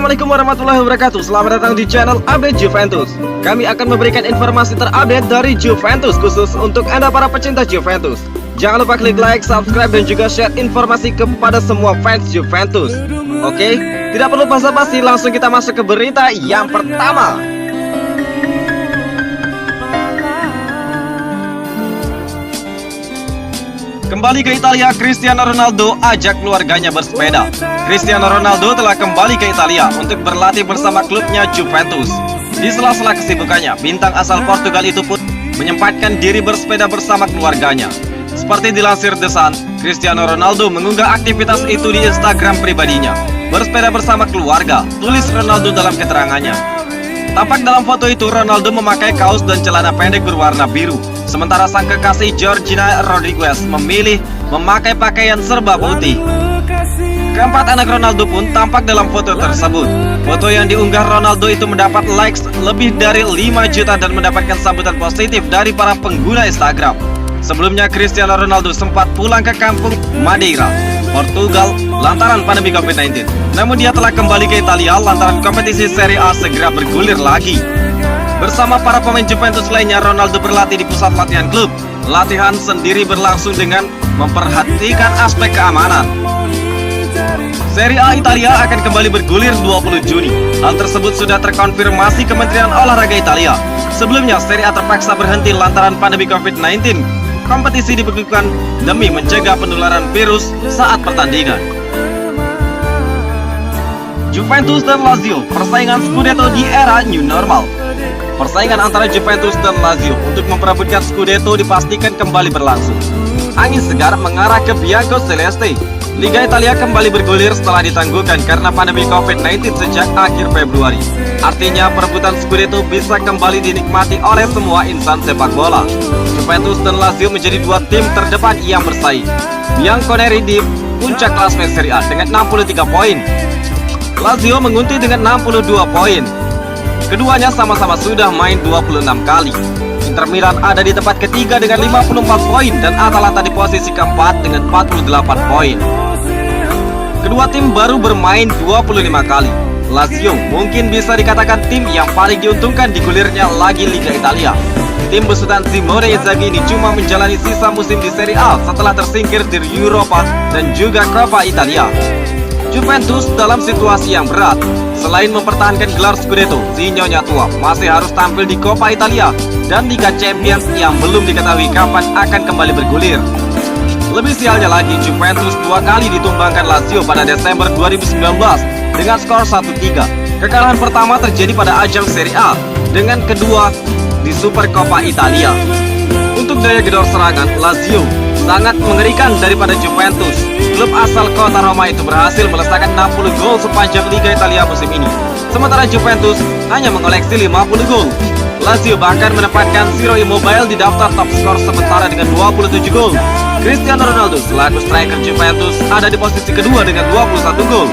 Assalamualaikum warahmatullahi wabarakatuh. Selamat datang di channel Update Juventus. Kami akan memberikan informasi terupdate dari Juventus khusus untuk Anda para pecinta Juventus. Jangan lupa klik like, subscribe, dan juga share informasi kepada semua fans Juventus. Oke, tidak perlu basa-basi, langsung kita masuk ke berita yang pertama. Kembali ke Italia, Cristiano Ronaldo ajak keluarganya bersepeda. Cristiano Ronaldo telah kembali ke Italia untuk berlatih bersama klubnya Juventus. Di sela-sela kesibukannya, bintang asal Portugal itu pun menyempatkan diri bersepeda bersama keluarganya. Seperti dilansir The Sun, Cristiano Ronaldo mengunggah aktivitas itu di Instagram pribadinya. Bersepeda bersama keluarga, tulis Ronaldo dalam keterangannya. Tampak dalam foto itu Ronaldo memakai kaos dan celana pendek berwarna biru, sementara sang kekasih Georgina Rodriguez memilih memakai pakaian serba putih. Keempat anak Ronaldo pun tampak dalam foto tersebut. Foto yang diunggah Ronaldo itu mendapat likes lebih dari 5 juta dan mendapatkan sambutan positif dari para pengguna Instagram. Sebelumnya Cristiano Ronaldo sempat pulang ke kampung Madeira, Portugal lantaran pandemi COVID-19. Namun dia telah kembali ke Italia lantaran kompetisi Serie A segera bergulir lagi. Bersama para pemain Juventus lainnya, Ronaldo berlatih di pusat latihan klub. Latihan sendiri berlangsung dengan memperhatikan aspek keamanan. Serie A Italia akan kembali bergulir 20 Juni. Hal tersebut sudah terkonfirmasi Kementerian Olahraga Italia. Sebelumnya Serie A terpaksa berhenti lantaran pandemi COVID-19. Kompetisi dibekukan demi mencegah penularan virus saat pertandingan. Juventus dan Lazio, persaingan Scudetto di era new normal. Persaingan antara Juventus dan Lazio untuk memperebutkan Scudetto dipastikan kembali berlangsung. Angin segar mengarah ke Bianco Celeste. Liga Italia kembali bergulir setelah ditangguhkan karena pandemi COVID-19 sejak akhir Februari. Artinya perebutan Scudetto bisa kembali dinikmati oleh semua insan sepak bola. Juventus dan Lazio menjadi dua tim terdepan yang bersaing. Bianconeri di puncak klasemen Serie A dengan 63 poin. Lazio menguntit dengan 62 poin. Keduanya sama-sama sudah main 26 kali. Inter Milan ada di tempat ketiga dengan 54 poin dan Atalanta di posisi keempat dengan 48 poin. Kedua tim baru bermain 25 kali. Lazio mungkin bisa dikatakan tim yang paling diuntungkan di gulirnya lagi Liga Italia. Tim besutan Simone Inzaghi ini cuma menjalani sisa musim di Serie A setelah tersingkir dari Europa dan juga Coppa Italia. Juventus dalam situasi yang berat. Selain mempertahankan gelar Scudetto, si Nyonya tua masih harus tampil di Coppa Italia dan Liga Champions yang belum diketahui kapan akan kembali bergulir. Lebih sialnya lagi, Juventus dua kali ditumbangkan Lazio pada Desember 2019 dengan skor 1-3. Kekalahan pertama terjadi pada ajang Serie A, dengan kedua di Super Coppa Italia. Untuk daya gedor serangan, Lazio sangat mengerikan daripada Juventus. Klub asal kota Roma itu berhasil melesakkan 60 gol sepanjang Liga Italia musim ini. Sementara Juventus hanya mengoleksi 50 gol. Lazio bahkan menempatkan Ciro Immobile di daftar top skor sementara dengan 27 gol. Cristiano Ronaldo selaku striker Juventus ada di posisi kedua dengan 21 gol.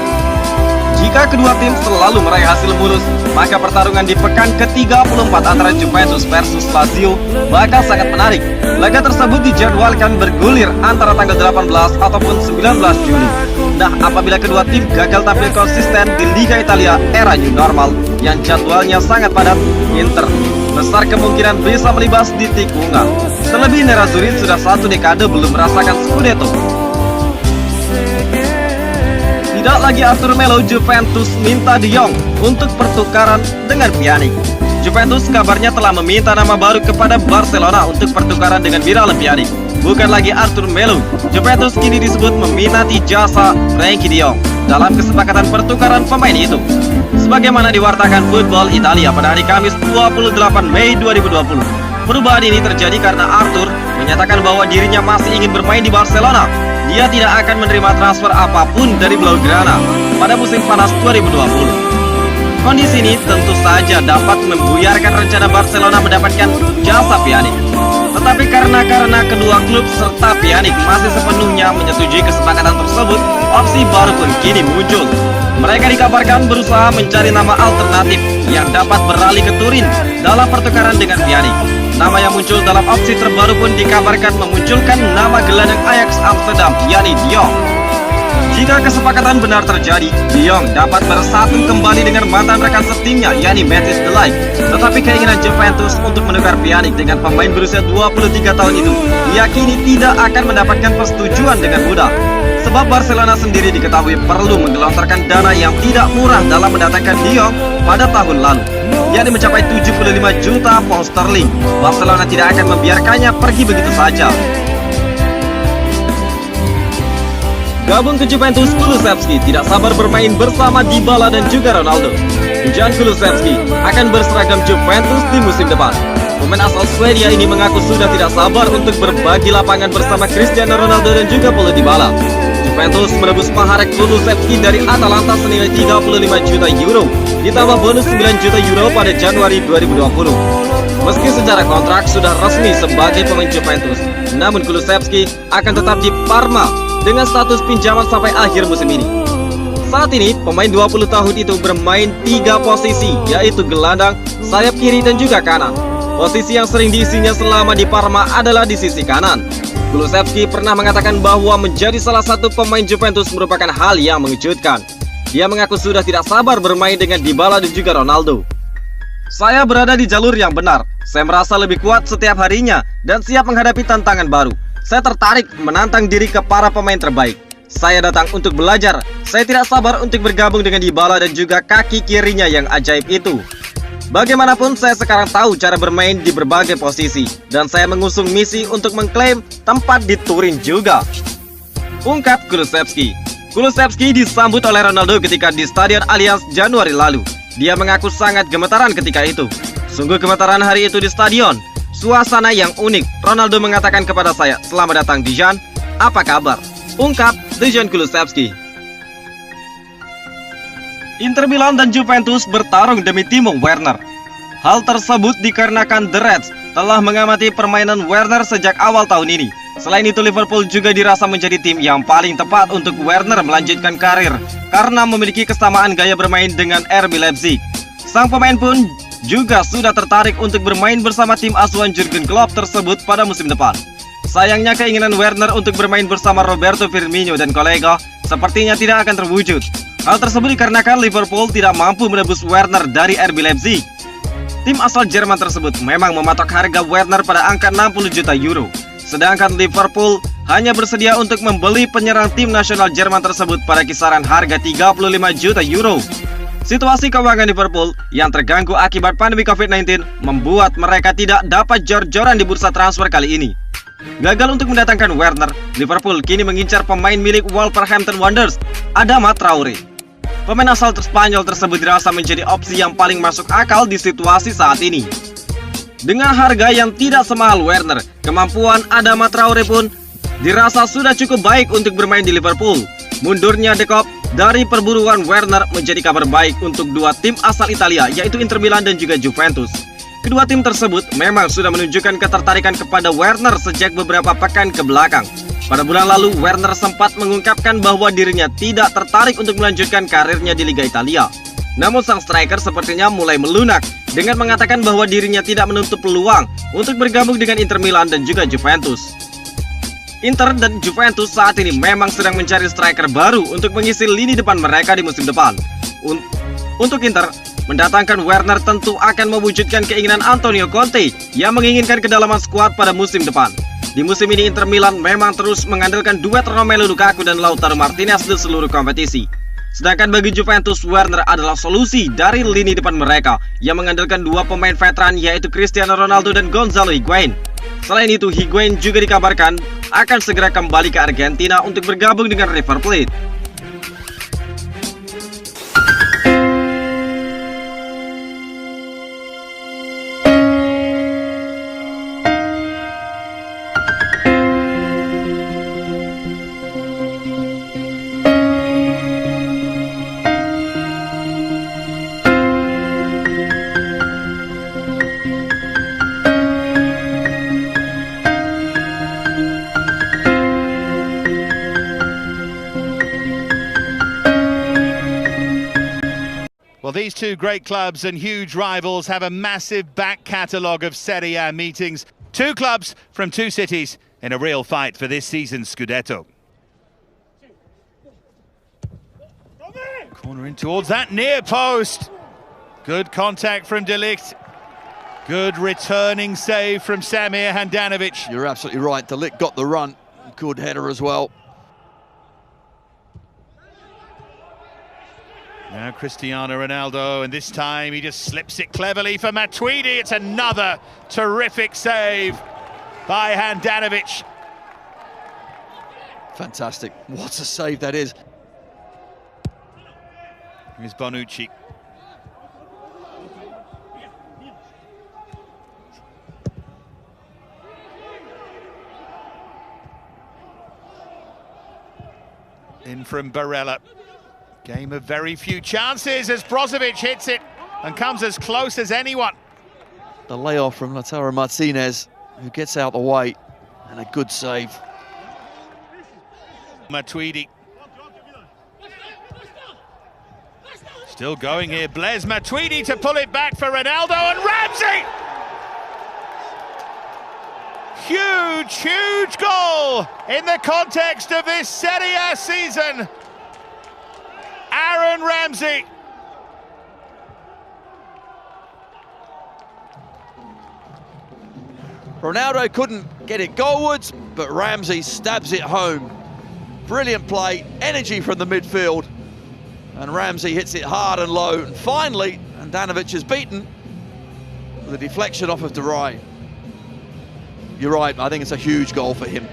Jika kedua tim selalu meraih hasil mulus, maka pertarungan di pekan ke-34 antara Juventus versus Lazio bakal sangat menarik. Laga tersebut dijadwalkan bergulir antara tanggal 18 ataupun 19 Juni. Nah, apabila kedua tim gagal tampil konsisten di Liga Italia era new normal yang jadwalnya sangat padat, Inter besar kemungkinan bisa melibas di tikungan. Terlebih Nerazzurri sudah 1 dekade belum merasakan Scudetto. Tidak lagi Arthur Melo, Juventus minta De Jong untuk pertukaran dengan Pjanic. Juventus kabarnya telah meminta nama baru kepada Barcelona untuk pertukaran dengan Miralem Pjanic. Bukan lagi Arthur Melo, Juventus kini disebut meminati jasa Frenkie De Jong dalam kesepakatan pertukaran pemain itu. Sebagaimana diwartakan Football Italia pada hari Kamis 28 Mei 2020. Perubahan ini terjadi karena Arthur menyatakan bahwa dirinya masih ingin bermain di Barcelona. Dia tidak akan menerima transfer apapun dari Blaugrana pada musim panas 2020. Kondisi ini tentu saja dapat membuyarkan rencana Barcelona mendapatkan jasa Pjanic. Tetapi karena kedua klub serta Pjanic masih sepenuhnya menyetujui kesepakatan tersebut, opsi baru pun kini muncul. Mereka dikabarkan berusaha mencari nama alternatif yang dapat beralih ke Turin dalam pertukaran dengan Pjanic. Nama yang muncul dalam opsi terbaru pun dikabarkan memunculkan nama gelandang Ajax Amsterdam, yakni De Jong. Jika kesepakatan benar terjadi, De Jong dapat bersatu kembali dengan mantan rekan setimnya, yakni Matthijs de Ligt. Tetapi keinginan Juventus untuk menukar Pjanic dengan pemain berusia 23 tahun itu diyakini tidak akan mendapatkan persetujuan dengan mudah. Sebab Barcelona sendiri diketahui perlu menggelontorkan dana yang tidak murah dalam mendatangkan De Jong pada tahun lalu, yakni mencapai 75 juta pound sterling. Barcelona tidak akan membiarkannya pergi begitu saja. Gabung ke Juventus, Kulusevski tidak sabar bermain bersama Dybala dan juga Ronaldo. Dejan Kulusevski akan berseragam Juventus di musim depan. Pemain asal Swedia ini mengaku sudah tidak sabar untuk berbagi lapangan bersama Cristiano Ronaldo dan juga Paulo Dybala. Juventus menebus Marek Kulusevski dari Atalanta senilai 35 juta euro, ditambah bonus 9 juta euro pada Januari 2020. Meski secara kontrak sudah resmi sebagai pemain Juventus, namun Kulusevski akan tetap di Parma dengan status pinjaman sampai akhir musim ini. Saat ini, pemain 20 tahun itu bermain 3 posisi, yaitu gelandang, sayap kiri dan juga kanan. Posisi yang sering diisinya selama di Parma adalah di sisi kanan. Kulusevski pernah mengatakan bahwa menjadi salah satu pemain Juventus merupakan hal yang mengejutkan. Dia mengaku sudah tidak sabar bermain dengan Dybala dan juga Ronaldo. Saya berada di jalur yang benar. Saya merasa lebih kuat setiap harinya dan siap menghadapi tantangan baru. Saya tertarik menantang diri ke para pemain terbaik. Saya datang untuk belajar. Saya tidak sabar untuk bergabung dengan Dybala dan juga kaki kirinya yang ajaib itu. Bagaimanapun saya sekarang tahu cara bermain di berbagai posisi, dan saya mengusung misi untuk mengklaim tempat di Turin juga, ungkap Kulusevski. Kulusevski disambut oleh Ronaldo ketika di Stadion Allianz Januari lalu. Dia mengaku sangat gemetaran ketika itu. Sungguh gemetaran hari itu di stadion. Suasana yang unik. Ronaldo mengatakan kepada saya, "Selamat datang Dejan, apa kabar?" ungkap Dejan Kulusevski. Inter Milan dan Juventus bertarung demi Timo Werner. Hal tersebut dikarenakan The Reds telah mengamati permainan Werner sejak awal tahun ini. Selain itu, Liverpool juga dirasa menjadi tim yang paling tepat untuk Werner melanjutkan karir karena memiliki kesamaan gaya bermain dengan RB Leipzig. Sang pemain pun juga sudah tertarik untuk bermain bersama tim asuhan Jurgen Klopp tersebut pada musim depan. Sayangnya keinginan Werner untuk bermain bersama Roberto Firmino dan kolega sepertinya tidak akan terwujud. Hal tersebut dikarenakan Liverpool tidak mampu menebus Werner dari RB Leipzig. Tim asal Jerman tersebut memang mematok harga Werner pada angka 60 juta euro. Sedangkan Liverpool hanya bersedia untuk membeli penyerang tim nasional Jerman tersebut pada kisaran harga 35 juta euro. Situasi keuangan Liverpool yang terganggu akibat pandemi COVID-19 membuat mereka tidak dapat jor-joran di bursa transfer kali ini. Gagal untuk mendatangkan Werner, Liverpool kini mengincar pemain milik Wolverhampton Wanderers, Adama Traore. Pemain asal Spanyol tersebut dirasa menjadi opsi yang paling masuk akal di situasi saat ini. Dengan harga yang tidak semahal Werner, kemampuan Adama Traore pun dirasa sudah cukup baik untuk bermain di Liverpool. Mundurnya De Kock dari perburuan Werner menjadi kabar baik untuk dua tim asal Italia, yaitu Inter Milan dan juga Juventus. Kedua tim tersebut memang sudah menunjukkan ketertarikan kepada Werner sejak beberapa pekan ke belakang. Pada bulan lalu, Werner sempat mengungkapkan bahwa dirinya tidak tertarik untuk melanjutkan karirnya di Liga Italia. Namun sang striker sepertinya mulai melunak dengan mengatakan bahwa dirinya tidak menutup peluang untuk bergabung dengan Inter Milan dan juga Juventus. Inter dan Juventus saat ini memang sedang mencari striker baru untuk mengisi lini depan mereka di musim depan. Untuk Inter, mendatangkan Werner tentu akan mewujudkan keinginan Antonio Conte yang menginginkan kedalaman skuad pada musim depan. Di musim ini Inter Milan memang terus mengandalkan duet Romelu Lukaku dan Lautaro Martinez di seluruh kompetisi. Sedangkan bagi Juventus, Werner adalah solusi dari lini depan mereka yang mengandalkan dua pemain veteran yaitu Cristiano Ronaldo dan Gonzalo Higuain. Selain itu, Higuain juga dikabarkan akan segera kembali ke Argentina untuk bergabung dengan River Plate. Well, these two great clubs and huge rivals have a massive back catalogue of Serie A meetings. Two clubs from two cities in a real fight for this season's Scudetto. Corner in towards that near post. Good contact from De Ligt. Good returning save from Samir Handanovic. You're absolutely right. De Ligt got the run. Good header as well. Now Cristiano Ronaldo, and this time he just slips it cleverly for Matuidi. It's another terrific save by Handanovic. Fantastic. What a save that is. Here's Bonucci. In from Barella. Game of very few chances as Brozovic hits it and comes as close as anyone. The layoff from Lautaro Martinez, who gets out the way, and a good save. Matuidi. Still going here, Blaise Matuidi to pull it back for Ronaldo, and Ramsey! Huge, huge goal in the context of this Serie A season. Aaron Ramsey. Ronaldo couldn't get it goalwards, but Ramsey stabs it home. Brilliant play, energy from the midfield. And Ramsey hits it hard and low. And finally, Handanovic is beaten with a deflection off of De Vrij. You're right, I think it's a huge goal for him.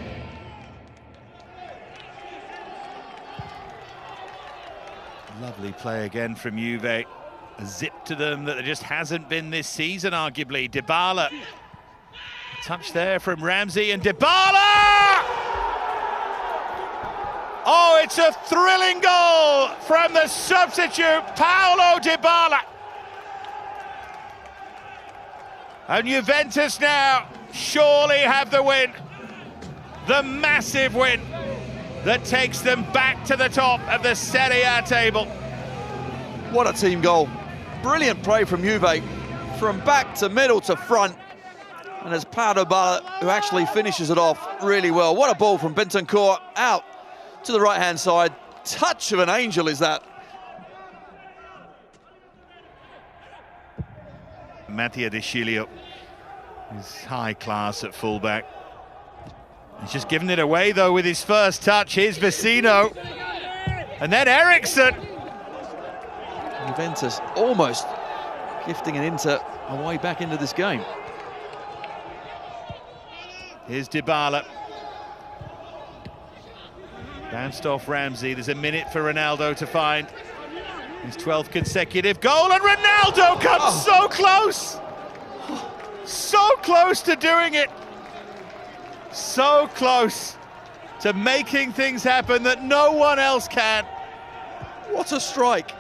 Lovely play again from Juve. A zip to them that there just hasn't been this season, arguably. Dybala. A touch there from Ramsey, and Dybala! Oh, it's a thrilling goal from the substitute, Paulo Dybala. And Juventus now surely have the win. The massive win that takes them back to the top of the Serie A table. What a team goal. Brilliant play from Juve, from back to middle to front. And it's Paulo Dybala who actually finishes it off really well. What a ball from Bentancur out to the right-hand side. Touch of an angel is that. Mattia De Sciglio is high class at fullback. He's just given it away though with his first touch. Here's Vecino. And then Eriksson. Juventus almost gifting an Inter a way back into this game. Here's Dybala. Bounced off Ramsey. There's a minute for Ronaldo to find his 12th consecutive goal, and Ronaldo comes so close! So close to doing it. So close to making things happen that no one else can. What a strike.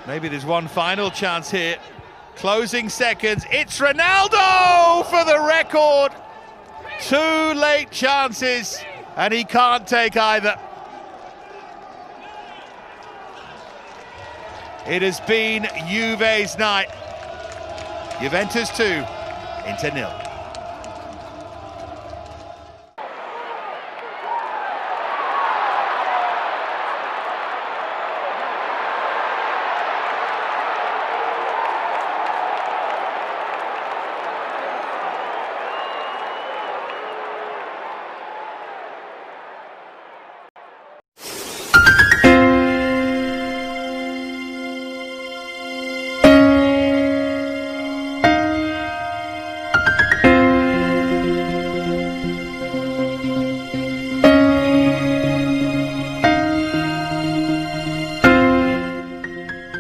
Maybe there's one final chance here. Closing seconds. It's Ronaldo for the record. 2 late chances, and he can't take either. It has been Juve's night. Juventus 2, Inter 0.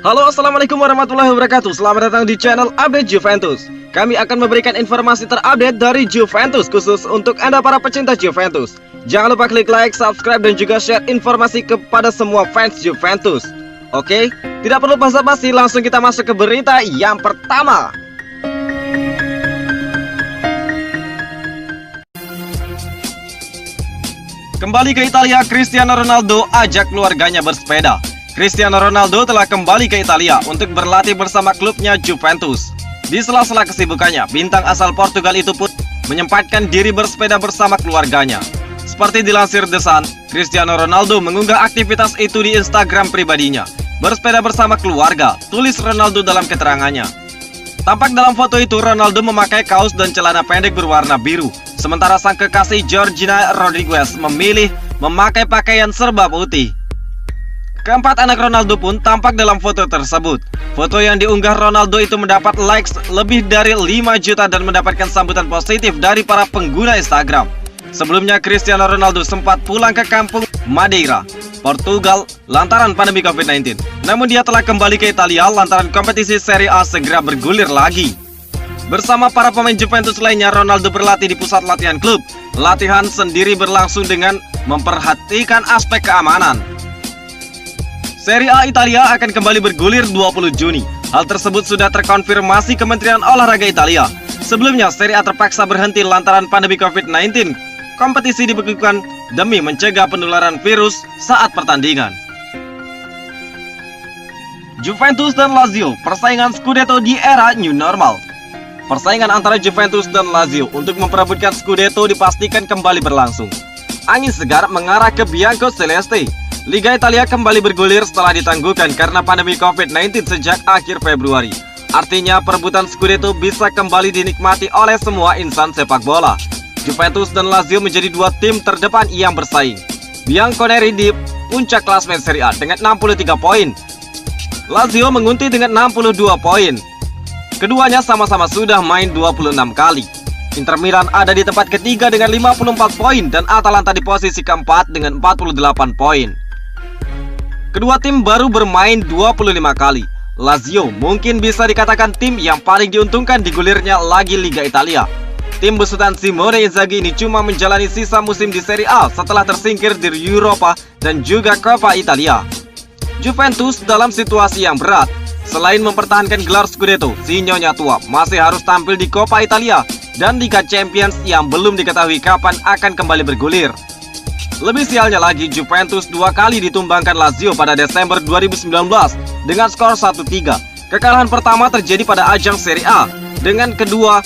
Halo, assalamualaikum warahmatullahi wabarakatuh. Selamat datang di channel Update Juventus. Kami akan memberikan informasi terupdate dari Juventus khusus untuk Anda para pecinta Juventus. Jangan lupa klik like, subscribe, dan juga share informasi kepada semua fans Juventus. Oke, tidak perlu basa-basi, langsung kita masuk ke berita yang pertama. Kembali ke Italia, Cristiano Ronaldo ajak keluarganya bersepeda. Cristiano Ronaldo telah kembali ke Italia untuk berlatih bersama klubnya Juventus. Di sela-sela kesibukannya, bintang asal Portugal itu pun menyempatkan diri bersepeda bersama keluarganya. Seperti dilansir The Sun, Cristiano Ronaldo mengunggah aktivitas itu di Instagram pribadinya. Bersepeda bersama keluarga, tulis Ronaldo dalam keterangannya. Tampak dalam foto itu Ronaldo memakai kaos dan celana pendek berwarna biru, sementara sang kekasih Georgina Rodriguez memilih memakai pakaian serba putih. Keempat anak Ronaldo pun tampak dalam foto tersebut. Foto yang diunggah Ronaldo itu mendapat likes lebih dari 5 juta dan mendapatkan sambutan positif dari para pengguna Instagram. Sebelumnya Cristiano Ronaldo sempat pulang ke kampung Madeira, Portugal lantaran pandemi COVID-19. Namun dia telah kembali ke Italia lantaran kompetisi Serie A segera bergulir lagi. Bersama para pemain Juventus lainnya, Ronaldo berlatih di pusat latihan klub. Latihan sendiri berlangsung dengan memperhatikan aspek keamanan. Serie A Italia akan kembali bergulir 20 Juni. Hal tersebut sudah terkonfirmasi Kementerian Olahraga Italia. Sebelumnya, Serie A terpaksa berhenti lantaran pandemi COVID-19. Kompetisi dibekukan demi mencegah penularan virus saat pertandingan. Juventus dan Lazio, persaingan Scudetto di era new normal. Persaingan antara Juventus dan Lazio untuk memperebutkan Scudetto dipastikan kembali berlangsung. Angin segar mengarah ke Bianco Celeste. Liga Italia kembali bergulir setelah ditangguhkan karena pandemi COVID-19 sejak akhir Februari. Artinya perebutan Scudetto bisa kembali dinikmati oleh semua insan sepak bola. Juventus dan Lazio menjadi dua tim terdepan yang bersaing. Bianconeri di puncak klasemen Serie A dengan 63 poin. Lazio menguntit dengan 62 poin. Keduanya sama-sama sudah main 26 kali. Inter Milan ada di tempat ketiga dengan 54 poin dan Atalanta di posisi keempat dengan 48 poin. Kedua tim baru bermain 25 kali. Lazio mungkin bisa dikatakan tim yang paling diuntungkan di gulirnya lagi Liga Italia. Tim besutan Simone Inzaghi ini cuma menjalani sisa musim di Serie A setelah tersingkir di Europa dan juga Coppa Italia. Juventus dalam situasi yang berat. Selain mempertahankan gelar Scudetto, si Nyonya tua masih harus tampil di Coppa Italia dan Liga Champions yang belum diketahui kapan akan kembali bergulir. Lebih sialnya lagi, Juventus dua kali ditumbangkan Lazio pada Desember 2019 dengan skor 1-3. Kekalahan pertama terjadi pada ajang Serie A, dengan kedua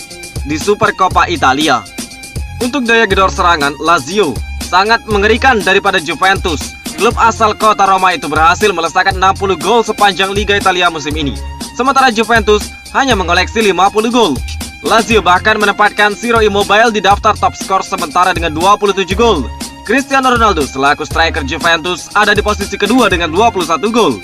di Super Coppa Italia. Untuk daya gedor serangan, Lazio sangat mengerikan daripada Juventus. Klub asal kota Roma itu berhasil melesakkan 60 gol sepanjang Liga Italia musim ini. Sementara Juventus hanya mengoleksi 50 gol. Lazio bahkan menempatkan Ciro Immobile di daftar top skor sementara dengan 27 gol. Cristiano Ronaldo selaku striker Juventus ada di posisi kedua dengan 21 gol.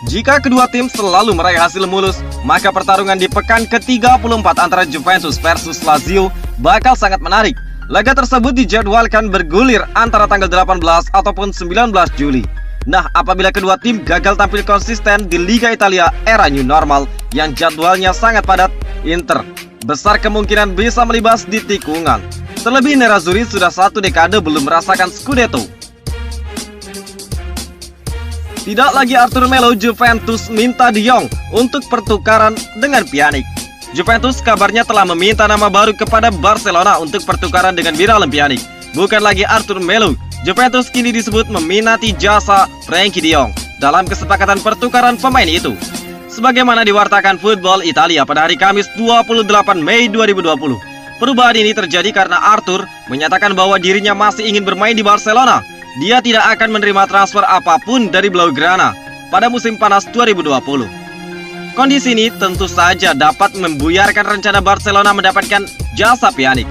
Jika kedua tim selalu meraih hasil mulus, maka pertarungan di pekan ke-34 antara Juventus versus Lazio bakal sangat menarik. Laga tersebut dijadwalkan bergulir antara tanggal 18 ataupun 19 Juli. Nah, apabila kedua tim gagal tampil konsisten di Liga Italia era new normal yang jadwalnya sangat padat, Inter besar kemungkinan bisa melibas di tikungan. Terlebih Nerazzurri sudah 1 dekade belum merasakan Scudetto. Tidak lagi Arthur Melo, Juventus minta De Jong untuk pertukaran dengan Pjanic. Juventus kabarnya telah meminta nama baru kepada Barcelona untuk pertukaran dengan Miralem Pjanic. Bukan lagi Arthur Melo, Juventus kini disebut meminati jasa Frenkie De Jong dalam kesepakatan pertukaran pemain itu. Sebagaimana diwartakan Football Italia pada hari Kamis 28 Mei 2020. Perubahan ini terjadi karena Arthur menyatakan bahwa dirinya masih ingin bermain di Barcelona. Dia tidak akan menerima transfer apapun dari Blaugrana pada musim panas 2020. Kondisi ini tentu saja dapat membuyarkan rencana Barcelona mendapatkan jasa Pjanic.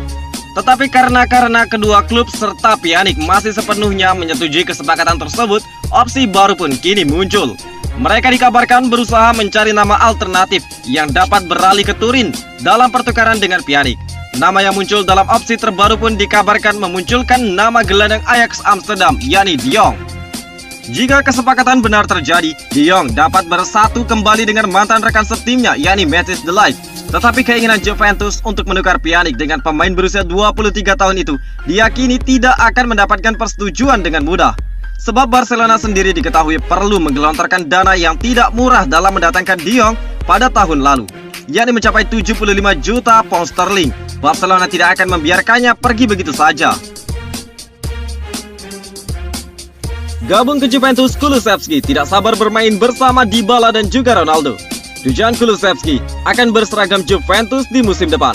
Tetapi karena kedua klub serta Pjanic masih sepenuhnya menyetujui kesepakatan tersebut, opsi baru pun kini muncul. Mereka dikabarkan berusaha mencari nama alternatif yang dapat beralih ke Turin dalam pertukaran dengan Pjanic. Nama yang muncul dalam opsi terbaru pun dikabarkan memunculkan nama gelandang Ajax Amsterdam, yakni De Jong. Jika kesepakatan benar terjadi, De Jong dapat bersatu kembali dengan mantan rekan setimnya, yakni Matthijs de Ligt. Tetapi keinginan Juventus untuk menukar Pjanic dengan pemain berusia 23 tahun itu diyakini tidak akan mendapatkan persetujuan dengan mudah. Sebab Barcelona sendiri diketahui perlu menggelontorkan dana yang tidak murah dalam mendatangkan De Jong pada tahun lalu, yakni mencapai 75 juta pound sterling. Barcelona tidak akan membiarkannya pergi begitu saja. Gabung ke Juventus, Kulusevski tidak sabar bermain bersama Dybala dan juga Ronaldo. Dujan Kulusevski akan berseragam Juventus di musim depan.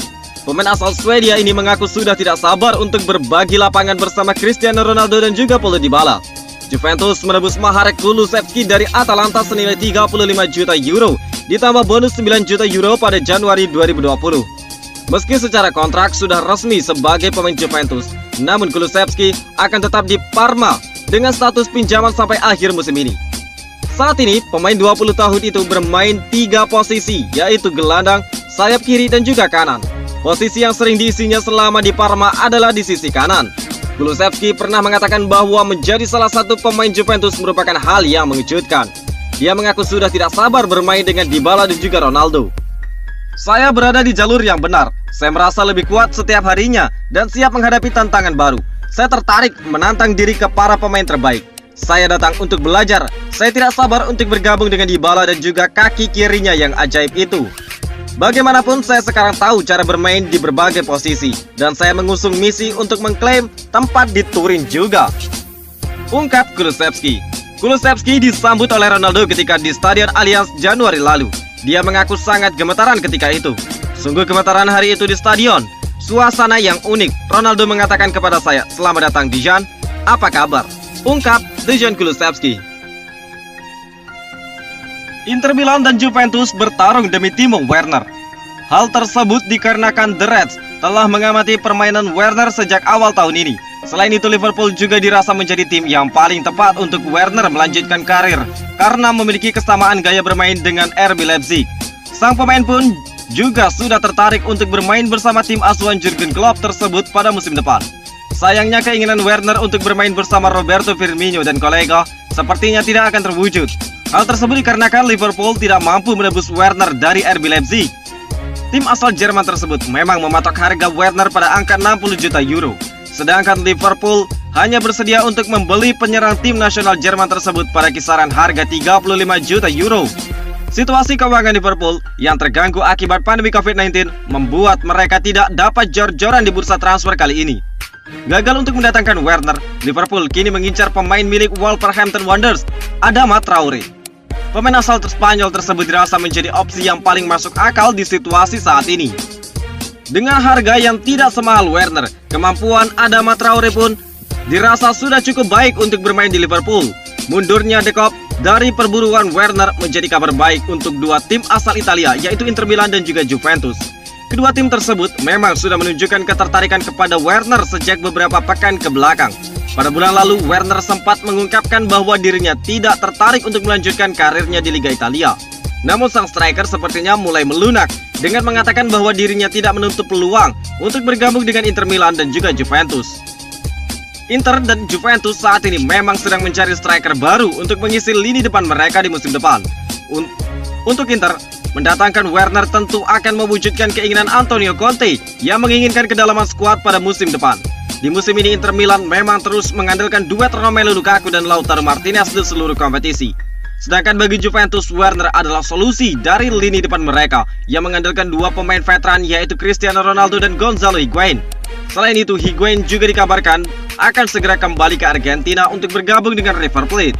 Pemain asal Swedia ini mengaku sudah tidak sabar untuk berbagi lapangan bersama Cristiano Ronaldo dan juga Paulo Dybala. Juventus menebus Marek Kulusevski dari Atalanta senilai 35 juta euro, ditambah bonus 9 juta euro pada Januari 2020. Meski secara kontrak sudah resmi sebagai pemain Juventus, namun Kulusevski akan tetap di Parma dengan status pinjaman sampai akhir musim ini. Saat ini, pemain 20 tahun itu bermain 3 posisi, yaitu gelandang, sayap kiri dan juga kanan. Posisi yang sering diisinya selama di Parma adalah di sisi kanan. Kulusevski pernah mengatakan bahwa menjadi salah satu pemain Juventus merupakan hal yang mengejutkan. Dia mengaku sudah tidak sabar bermain dengan Dybala dan juga Ronaldo. Saya berada di jalur yang benar. Saya merasa lebih kuat setiap harinya dan siap menghadapi tantangan baru. Saya tertarik menantang diri ke para pemain terbaik. Saya datang untuk belajar. Saya tidak sabar untuk bergabung dengan Dybala dan juga kaki kirinya yang ajaib itu. Bagaimanapun saya sekarang tahu cara bermain di berbagai posisi, dan saya mengusung misi untuk mengklaim tempat di Turin juga, ungkap Kulusevski. Kulusevski disambut oleh Ronaldo ketika di Stadion Allianz Januari lalu. Dia mengaku sangat gemetaran ketika itu. Sungguh gemetaran hari itu di stadion. Suasana yang unik. Ronaldo mengatakan kepada saya, "Selamat datang Dejan, apa kabar?" ungkap Dejan Kulusevski. Inter Milan dan Juventus bertarung demi Timo Werner. Hal tersebut dikarenakan The Reds telah mengamati permainan Werner sejak awal tahun ini. Selain itu, Liverpool juga dirasa menjadi tim yang paling tepat untuk Werner melanjutkan karir karena memiliki kesamaan gaya bermain dengan RB Leipzig. Sang pemain pun juga sudah tertarik untuk bermain bersama tim asuhan Jurgen Klopp tersebut pada musim depan. Sayangnya keinginan Werner untuk bermain bersama Roberto Firmino dan kolega sepertinya tidak akan terwujud. Hal tersebut dikarenakan Liverpool tidak mampu menebus Werner dari RB Leipzig. Tim asal Jerman tersebut memang mematok harga Werner pada angka 60 juta euro. Sedangkan Liverpool hanya bersedia untuk membeli penyerang tim nasional Jerman tersebut pada kisaran harga 35 juta euro. Situasi keuangan Liverpool yang terganggu akibat pandemi COVID-19 membuat mereka tidak dapat jor-joran di bursa transfer kali ini. Gagal untuk mendatangkan Werner, Liverpool kini mengincar pemain milik Wolverhampton Wanderers, Adama Traore. Pemain asal Spanyol tersebut dirasa menjadi opsi yang paling masuk akal di situasi saat ini. Dengan harga yang tidak semahal Werner, kemampuan Adama Traore pun dirasa sudah cukup baik untuk bermain di Liverpool. Mundurnya De Kock dari perburuan Werner menjadi kabar baik untuk dua tim asal Italia, yaitu Inter Milan dan juga Juventus. Kedua tim tersebut memang sudah menunjukkan ketertarikan kepada Werner sejak beberapa pekan ke belakang. Pada bulan lalu, Werner sempat mengungkapkan bahwa dirinya tidak tertarik untuk melanjutkan karirnya di Liga Italia. Namun sang striker sepertinya mulai melunak dengan mengatakan bahwa dirinya tidak menutup peluang untuk bergabung dengan Inter Milan dan juga Juventus. Inter dan Juventus saat ini memang sedang mencari striker baru untuk mengisi lini depan mereka di musim depan. Untuk Inter, mendatangkan Werner tentu akan mewujudkan keinginan Antonio Conte yang menginginkan kedalaman skuad pada musim depan. Di musim ini Inter Milan memang terus mengandalkan duet Romelu Lukaku dan Lautaro Martinez di seluruh kompetisi. Sedangkan bagi Juventus, Werner adalah solusi dari lini depan mereka yang mengandalkan dua pemain veteran yaitu Cristiano Ronaldo dan Gonzalo Higuain. Selain itu, Higuain juga dikabarkan akan segera kembali ke Argentina untuk bergabung dengan River Plate.